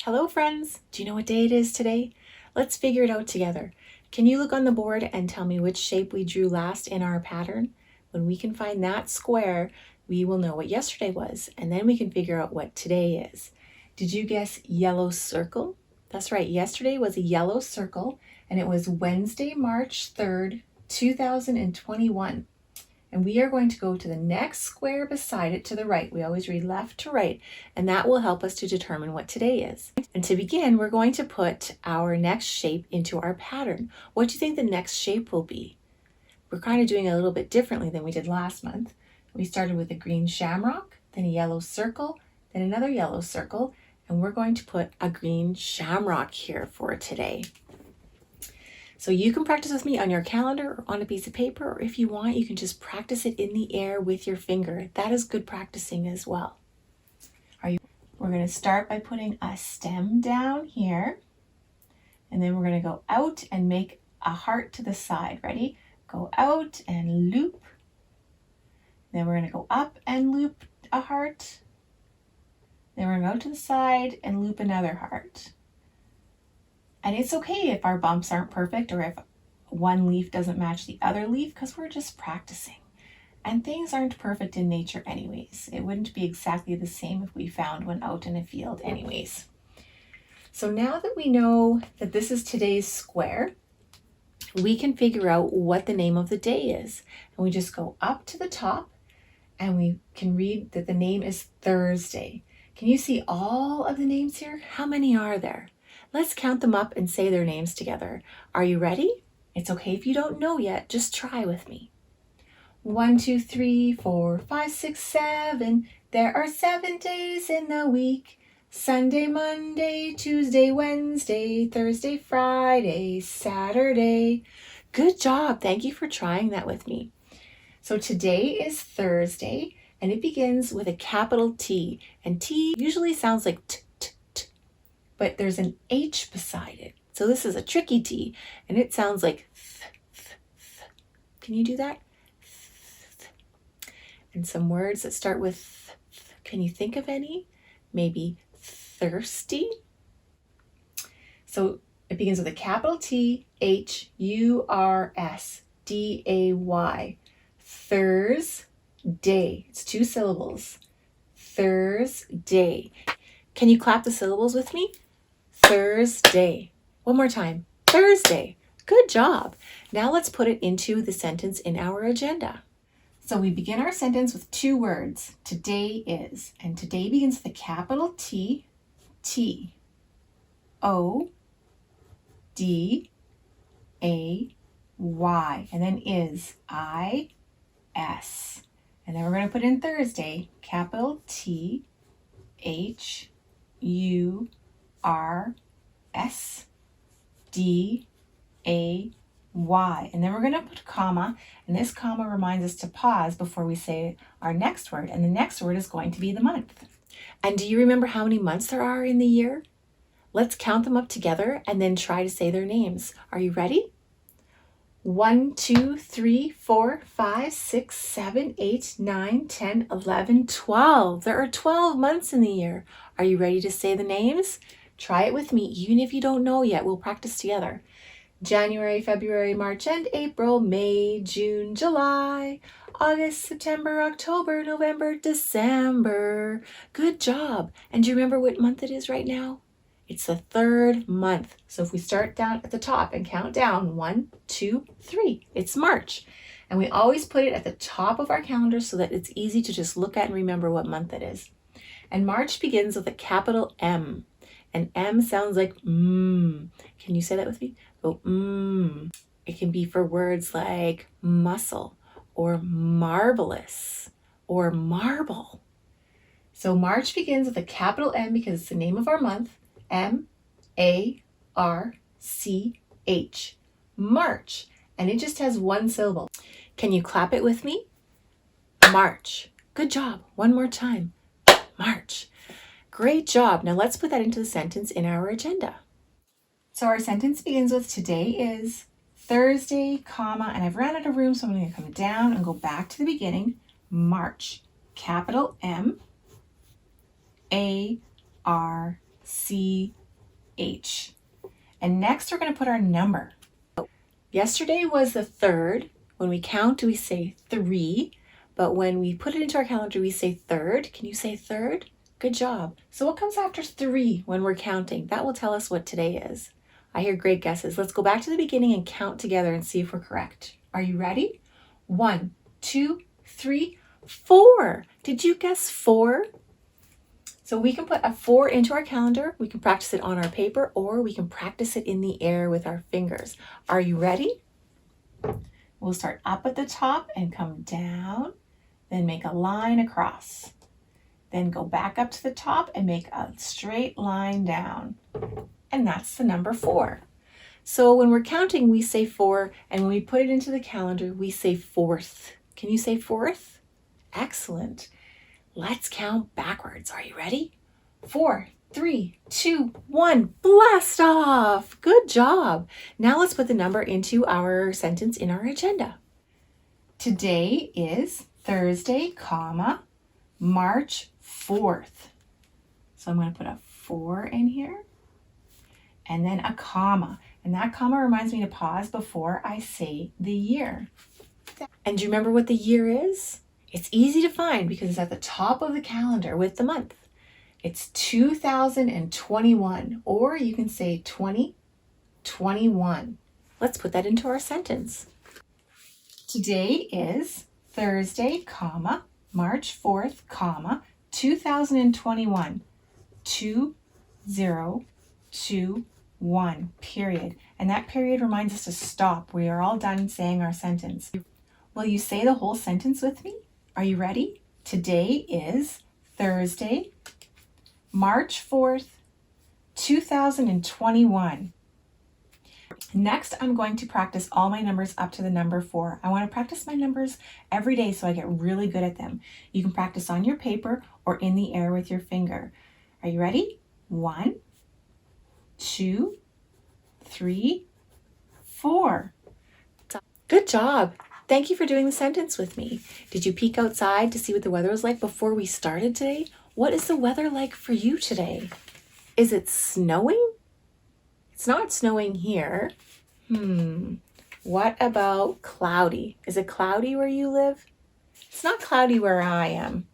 Hello friends! Do you know what day it is today? Let's figure it out together. Can you look on the board and tell me which shape we drew last in our pattern? When we can find that square, we will know what yesterday was, and then we can figure out what today is. Did you guess yellow circle? That's right, yesterday was a yellow circle, and it was Wednesday, March 3rd, 2021. And we are going to go to the next square beside it to the right. We always read left to right, and that will help us to determine what today is. And to begin, we're going to put our next shape into our pattern. What do you think the next shape will be? We're kind of doing it a little bit differently than we did last month. We started with a green shamrock, then a yellow circle, then another yellow circle, and we're going to put a green shamrock here for today. So you can practice with me on your calendar or on a piece of paper, or if you want, you can just practice it in the air with your finger. That is good practicing as well. We're going to start by putting a stem down here, and then we're going to go out and make a heart to the side. Ready? Go out and loop. Then we're going to go up and loop a heart. Then we're going to go to the side and loop another heart. And it's okay if our bumps aren't perfect or if one leaf doesn't match the other leaf, because we're just practicing. And things aren't perfect in nature anyways. It wouldn't be exactly the same if we found one out in a field anyways. So now that we know that this is today's square, we can figure out what the name of the day is. And we just go up to the top and we can read that the name is Thursday. Can you see all of the names here? How many are there? Let's count them up and say their names together. Are you ready? It's okay if you don't know yet, just try with me. 1, 2, 3, 4, 5, 6, 7. There are 7 days in the week. Sunday, Monday, Tuesday, Wednesday, Thursday, Friday, Saturday. Good job. Thank you for trying that with me. So today is Thursday, and it begins with a capital T. And T usually sounds like t, t, t, but there's an H beside it. So this is a tricky T, and it sounds like th, th, th. Can you do that? And some words that start with th. Can you think of any? Maybe thirsty. So it begins with a capital T, H, U, R, S, D, A, Y. Thursday. It's 2 syllables. Thursday. Can you clap the syllables with me? Thursday. One more time. Thursday. Good job. Now let's put it into the sentence in our agenda. So we begin our sentence with 2 words. Today is. And today begins with a capital T, T, O, D, A, Y. And then is, I, S. And then we're going to put in Thursday, capital T, H, U, R, S, D, A, Y. And then we're going to put a comma, and this comma reminds us to pause before we say our next word, and the next word is going to be the month. And do you remember how many months there are in the year? Let's count them up together and then try to say their names. Are you ready? 1, 2, 3, 4, 5, 6, 7, 8, 9, 10, 11, 12. There are 12 months in the year. Are you ready to say the names? Try it with me, even if you don't know yet. We'll practice together. January, February, March, and April, May, June, July, August, September, October, November, December. Good job. And do you remember what month it is right now? It's the 3rd month. So if we start down at the top and count down, 1, 2, 3, it's March. And we always put it at the top of our calendar so that it's easy to just look at and remember what month it is. And March begins with a capital M. And M sounds like Can you say that with me? Go It can be for words like muscle or marvelous or marble. So March begins with a capital M because it's the name of our month. M-A-R-C-H. March. And it just has 1 syllable. Can you clap it with me? March. Good job. One more time. March. Great job. Now let's put that into the sentence in our agenda. So our sentence begins with today is Thursday, comma, and I've ran out of room, so I'm going to come down and go back to the beginning. March. Capital M, A, R, C-H. And next we're going to put our number. Yesterday was the 3rd. When we count, we say 3. But when we put it into our calendar, we say 3rd. Can you say 3rd? Good job. So what comes after 3 when we're counting? That will tell us what today is. I hear great guesses. Let's go back to the beginning and count together and see if we're correct. Are you ready? 1, 2, 3, 4. Did you guess 4? So we can put a 4 into our calendar. We can practice it on our paper, or we can practice it in the air with our fingers. Are you ready? We'll start up at the top and come down, then make a line across. Then go back up to the top and make a straight line down. And that's the number 4. So when we're counting, we say 4, and when we put it into the calendar, we say 4th. Can you say 4th? Excellent. Let's count backwards. Are you ready? 4, 3, 2, 1. Blast off. Good job. Now let's put the number into our sentence in our agenda. Today is Thursday, comma, March 4th. So I'm going to put a 4 in here and then a comma. And that comma reminds me to pause before I say the year. And do you remember what the year is? It's easy to find because it's at the top of the calendar with the month. It's 2021, or you can say 2021. Let's put that into our sentence. Today is Thursday, comma, March 4th, comma, 2021. 2021, period. And that period reminds us to stop. We are all done saying our sentence. Will you say the whole sentence with me? Are you ready? Today is Thursday, March 4th, 2021. Next, I'm going to practice all my numbers up to the number 4. I want to practice my numbers every day so I get really good at them. You can practice on your paper or in the air with your finger. Are you ready? 1, 2, 3, 4. Good job. Thank you for doing the sentence with me. Did you peek outside to see what the weather was like before we started today? What is the weather like for you today? Is it snowing? It's not snowing here. What about cloudy? Is it cloudy where you live? It's not cloudy where I am.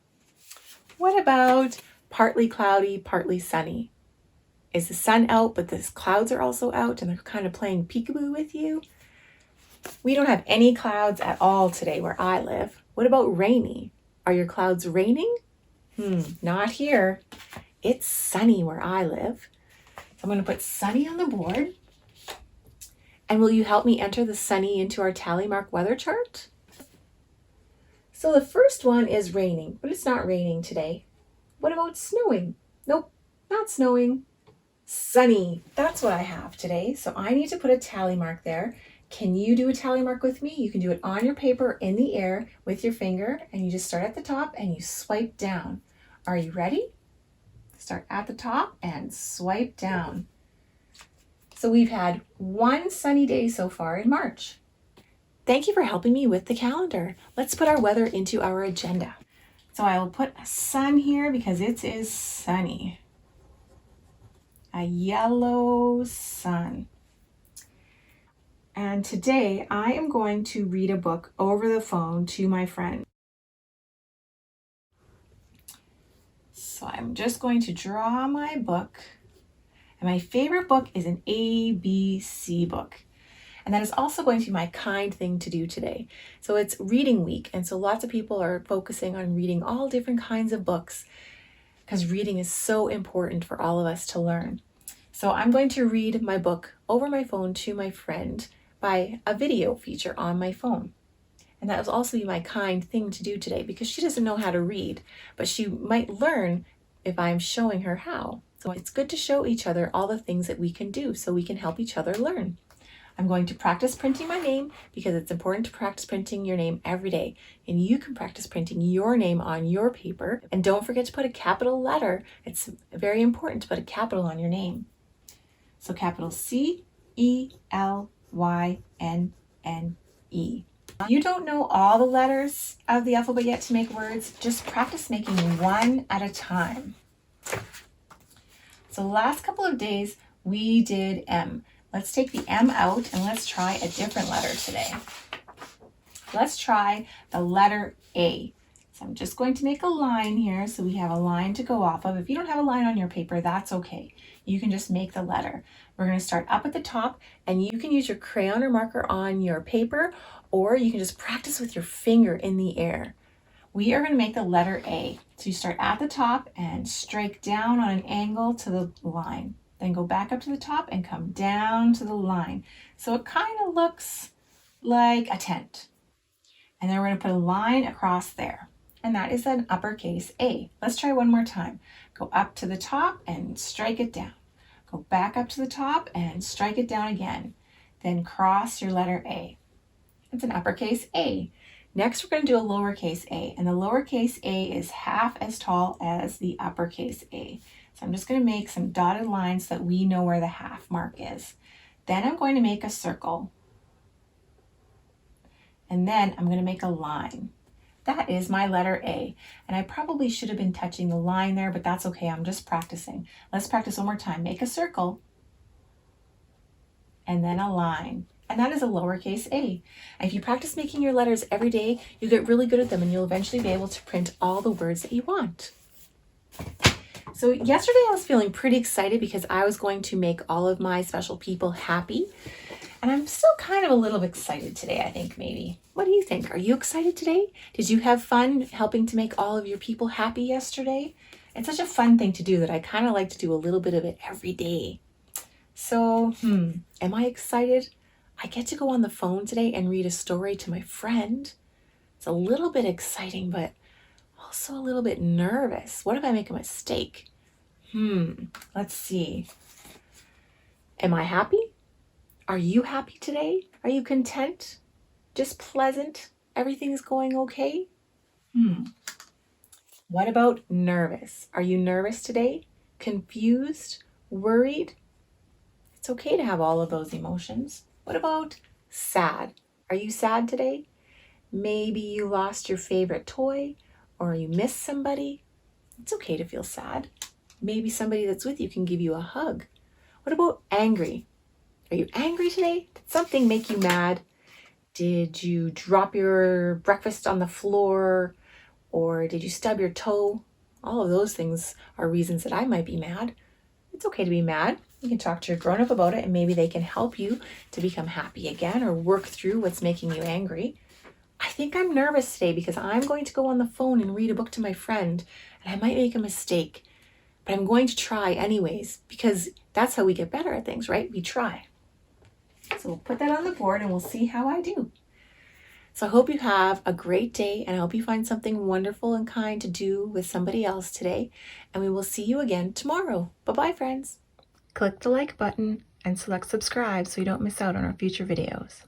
What about partly cloudy, partly sunny? Is the sun out, but the clouds are also out and they're kind of playing peekaboo with you? We don't have any clouds at all today where I live. What about rainy? Are your clouds raining? Not here. It's sunny where I live. So I'm going to put sunny on the board. And will you help me enter the sunny into our tally mark weather chart? So the first one is raining, but it's not raining today. What about snowing? Nope, not snowing. Sunny, that's what I have today. So I need to put a tally mark there. Can you do a tally mark with me? You can do it on your paper in the air with your finger, and you just start at the top and you swipe down. Are you ready? Start at the top and swipe down. So we've had one sunny day so far in March. Thank you for helping me with the calendar. Let's put our weather into our agenda. So I will put a sun here because it is sunny. A yellow sun. And today I am going to read a book over the phone to my friend. So I'm just going to draw my book. And my favorite book is an ABC book. And that is also going to be my kind thing to do today. So it's reading week. And so lots of people are focusing on reading all different kinds of books because reading is so important for all of us to learn. So I'm going to read my book over my phone to my friend by a video feature on my phone. And that will also be my kind thing to do today because she doesn't know how to read, but she might learn if I'm showing her how. So it's good to show each other all the things that we can do so we can help each other learn. I'm going to practice printing my name because it's important to practice printing your name every day. And you can practice printing your name on your paper. And don't forget to put a capital letter. It's very important to put a capital on your name. So capital C-E-L-Y-N-N-E. If you don't know all the letters of the alphabet yet to make words, just practice making one at a time. So the last couple of days we did M. Let's take the M out and let's try a different letter today. Let's try the letter A. So I'm just going to make a line here so we have a line to go off of. If you don't have a line on your paper, that's okay. You can just make the letter. We're going to start up at the top, and you can use your crayon or marker on your paper, or you can just practice with your finger in the air. We are going to make the letter A. So you start at the top and strike down on an angle to the line. Then go back up to the top and come down to the line. So it kind of looks like a tent. And then we're going to put a line across there. And that is an uppercase A. Let's try one more time. Go up to the top and strike it down. Go back up to the top and strike it down again. Then cross your letter A. It's an uppercase A. Next, we're going to do a lowercase a, and the lowercase a is half as tall as the uppercase A. So I'm just going to make some dotted lines so that we know where the half mark is. Then I'm going to make a circle. And then I'm going to make a line. That is my letter A. And I probably should have been touching the line there, but that's okay. I'm just practicing. Let's practice one more time. Make a circle. And then a line. And that is a lowercase a. And if you practice making your letters every day, you get really good at them and you'll eventually be able to print all the words that you want. So yesterday I was feeling pretty excited because I was going to make all of my special people happy. And I'm still kind of a little excited today, I think maybe. What do you think? Are you excited today? Did you have fun helping to make all of your people happy yesterday? It's such a fun thing to do that I kind of like to do a little bit of it every day. So, am I excited? I get to go on the phone today and read a story to my friend. It's a little bit exciting, but also a little bit nervous. What if I make a mistake? Let's see. Am I happy? Are you happy today? Are you content? Just pleasant? Everything's going okay? What about nervous? Are you nervous today? Confused? Worried? It's okay to have all of those emotions. What about sad? Are you sad today? Maybe you lost your favorite toy or you missed somebody. It's okay to feel sad. Maybe somebody that's with you can give you a hug. What about angry? Are you angry today? Did something make you mad? Did you drop your breakfast on the floor? Or did you stub your toe? All of those things are reasons that I might be mad. It's okay to be mad. You can talk to your grown-up about it and maybe they can help you to become happy again or work through what's making you angry. I think I'm nervous today because I'm going to go on the phone and read a book to my friend and I might make a mistake, but I'm going to try anyways because that's how we get better at things, right? We try. So we'll put that on the board and we'll see how I do. So I hope you have a great day and I hope you find something wonderful and kind to do with somebody else today. And we will see you again tomorrow. Bye-bye, friends. Click the like button and select subscribe so you don't miss out on our future videos.